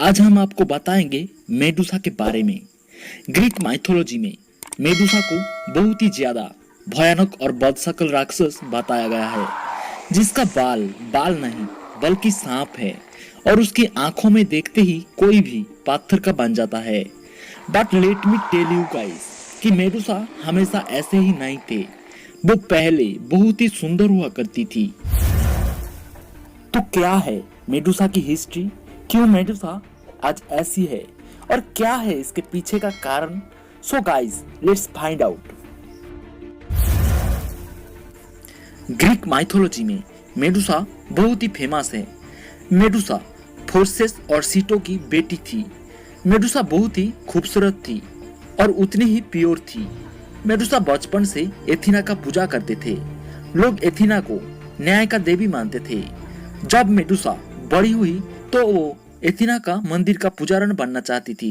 आज हम आपको बताएंगे मेडुसा के बारे में। ग्रीक माइथोलॉजी में मेडुसा को बहुत ही ज्यादा भयानक और बदशक्ल राक्षस बताया गया है, जिसका बाल बाल नहीं बल्कि सांप है और उसकी आंखों में देखते ही कोई भी पत्थर का बन जाता है। But let me tell you guys कि मेडुसा हमेशा ऐसे ही नहीं थे। वो पहले बहुत ही सुंदर हुआ करती थी। तो क्या है मेडुसा की हिस्ट्री? क्यों मेडुसा आज ऐसी है और क्या है इसके पीछे का कारण? So guys, let's find out. Greek mythology में मेडुसा बहुत ही फेमस है। मेडुसा फोर्सेस और सीटो की बेटी थी। मेडुसा बहुत ही खूबसूरत थी और उतनी ही प्योर थी। मेडुसा बचपन से एथीना का पूजा करते थे। लोग एथीना को न्याय का देवी मानते थे। जब मेडुसा बड़ी हुई तो वो एथीना का मंदिर का पुजारन बनना चाहती थी,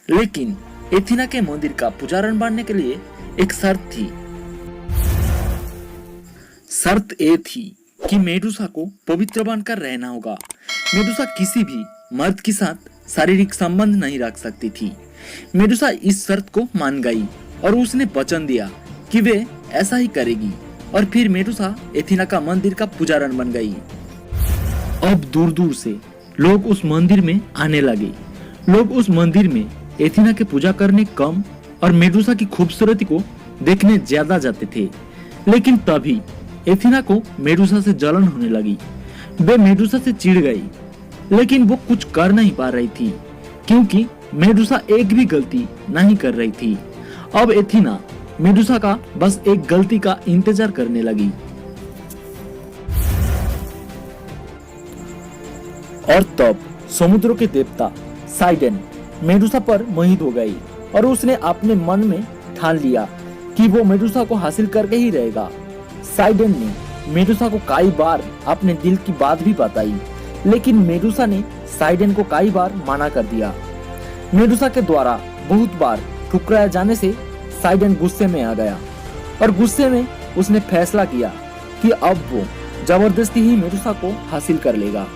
लेकिन एथीना के मंदिर का पुजारन बनने के लिए एक शर्त थी। शर्त ये थी कि मेडुसा को पवित्र बनकर रहना होगा। मेडुसा किसी भी मर्द के साथ शारीरिक संबंध नहीं रख सकती थी। मेडुसा इस शर्त को मान गई और उसने वचन दिया कि वे ऐसा ही करेगी, और फिर मेडुसा एथीना का मंदिर का पुजारन बन गई। अब दूर दूर से लोग उस मंदिर में आने लगे। लोग उस मंदिर में एथीना के पूजा करने कम और मेडुसा की खूबसूरती को देखने ज्यादा जाते थे। लेकिन तभी एथीना को मेडुसा से जलन होने लगी। वे मेडुसा से चिढ़ गई, लेकिन वो कुछ कर नहीं पा रही थी क्योंकि मेडुसा एक भी गलती नहीं कर रही थी। अब एथीना मेडुसा का बस एक गलती का इंतजार करने लगी। और तब समुद्र के देवता साइडेन मेडुसा पर मोहित हो गई और उसने अपने मन में ठान लिया कि वो मेडुसा को हासिल करके ही रहेगा। साइडेन ने मेडुसा को कई बार अपने दिल की बात भी बताई, लेकिन मेडुसा ने साइडेन को कई बार मना कर दिया। मेडुसा के द्वारा बहुत बार ठुकराए जाने से साइडेन गुस्से में आ गया और गुस्से में उसने फैसला किया कि अब वो जबरदस्ती ही मेडुसा को हासिल कर लेगा।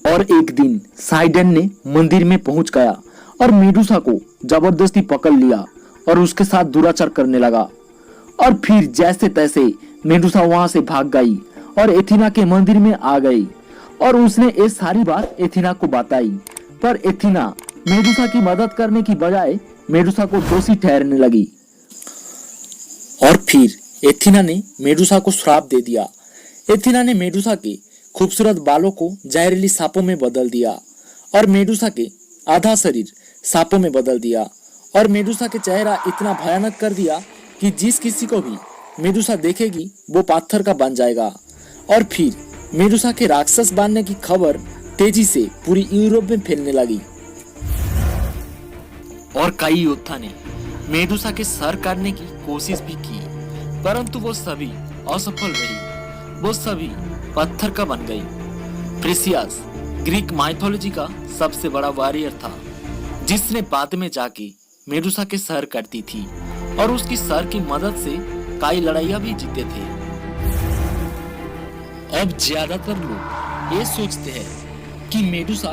और एक दिन साइडेन ने मंदिर में पहुंच गया और मेडुसा को जबरदस्ती पकड़ लिया और उसके साथ दुराचार करने लगा। और फिर जैसे तैसे मेडुसा वहां से भाग गई और एथीना के मंदिर में आ गई और उसने ये सारी बात एथीना को बताई। पर एथीना मेडुसा की मदद करने की बजाय मेडुसा को दोषी ठहरने लगी। और फिर एथीना ने मेडुसा को श्राप दे दिया। एथीना ने मेडुसा के खूबसूरत बालों को जहरीली सांपों में बदल दिया और मेडुसा के आधा शरीर सांपों में बदल दिया और मेडुसा के चेहरा इतना भयानक कर दिया कि जिस किसी को भी मेडुसा देखेगी वो पत्थर का बन जाएगा। और फिर मेडुसा के राक्षस बनने की खबर तेजी से पूरी यूरोप में फैलने लगी और कई योद्धा ने मेडुसा के सर काटने की कोशिश भी की, परंतु वो सभी असफल रही। वो सभी पत्थर का बन गई। प्रेसियस ग्रीक माइथोलॉजी का सबसे बड़ा वॉरियर था, जिसने बाद में जाके मेडुसा के सर काटती थी और उसकी सर की मदद से कई लड़ाइयां भी जीते थे। अब ज्यादातर लोग ये सोचते हैं कि मेडुसा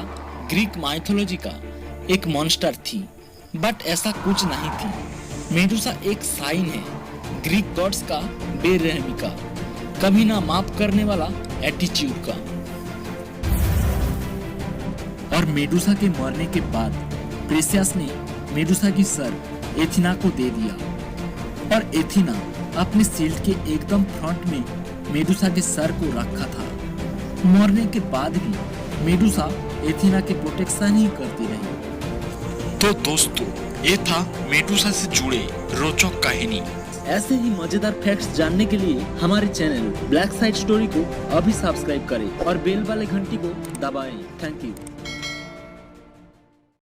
ग्रीक माइथोलॉजी का एक मॉन्स्टर थी, बट ऐसा कुछ नहीं थी। मेडुसा एक साइन है ग्रीक गॉड्स का बेरहमी का, कभी ना माफ करने वाला एटीट्यूड का। और मेडुसा के मरने के बाद प्रेसियस ने मेडुसा की सर एथीना को दे दिया और एथीना अपने शील्ड के एकदम फ्रंट में मेडुसा के सर को रखा था। मरने के बाद भी मेडुसा एथीना के प्रोटेक्शन ही करती रही। तो दोस्तों, ये था मेडुसा से जुड़े रोचक कहानी। ऐसे ही मजेदार फैक्ट्स जानने के लिए हमारे चैनल ब्लैक साइड स्टोरी को अभी सब्सक्राइब करें और बेल वाले घंटी को दबाएं। Thank you.